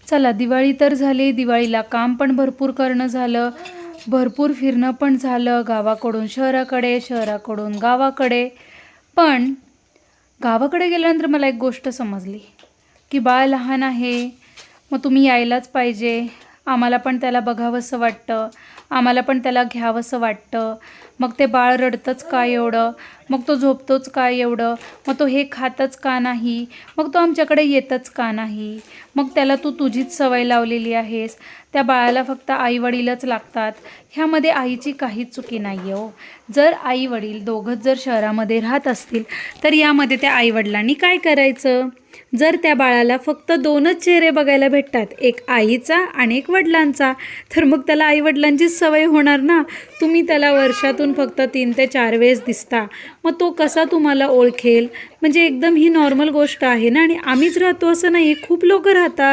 चला दिवाळी तर झाली, दिवाळीला काम पण भरपूर करणं झालं, भरपूर फिरणं पण झालं, गावाकडून शहराकडे, शहराकडून गावाकडे. पण गावाकडे गेल्यानंतर मला एक गोष्ट समजली की बाळ लहान आहे, मग तुम्ही यायलाच पाहिजे. आम्हाला पण त्याला बघावंसं वाटतं, आम्हाला पण त्याला घ्यावंसं वाटतं. मग ते बाळ रडतंच का एवढं, मग तो झोपतोच का एवढं, मग तो हे खातच का नाही, मग तो आमच्याकडे येतच का नाही, मग त्याला तू तुझीच सवय लावलेली आहेस. त्या बाळाला फक्त आईवडीलच लागतात. ह्यामध्ये आईची काहीच चुकी नाही आहे हो. जर आईवडील दोघंच जर शहरामध्ये राहत असतील तर यामध्ये त्या आईवडिलांनी काय करायचं. जर त्या बाळाला फक्त दोनच चेहरे बघायला भेटतात, एक आईचा आणि एक वडिलांचा, तर मग त्याला आईवडिलांचीच सवय होणार ना. तुम्ही त्याला वर्षातून फक्त 3 ते 4 वेळेस दिसता, मग तो कसा तुम्हाला ओळखेल. म्हणजे एकदम ही नॉर्मल गोष्ट आहे ना. आणि आम्हीच राहतो असं नाही, खूप लोक राहतात.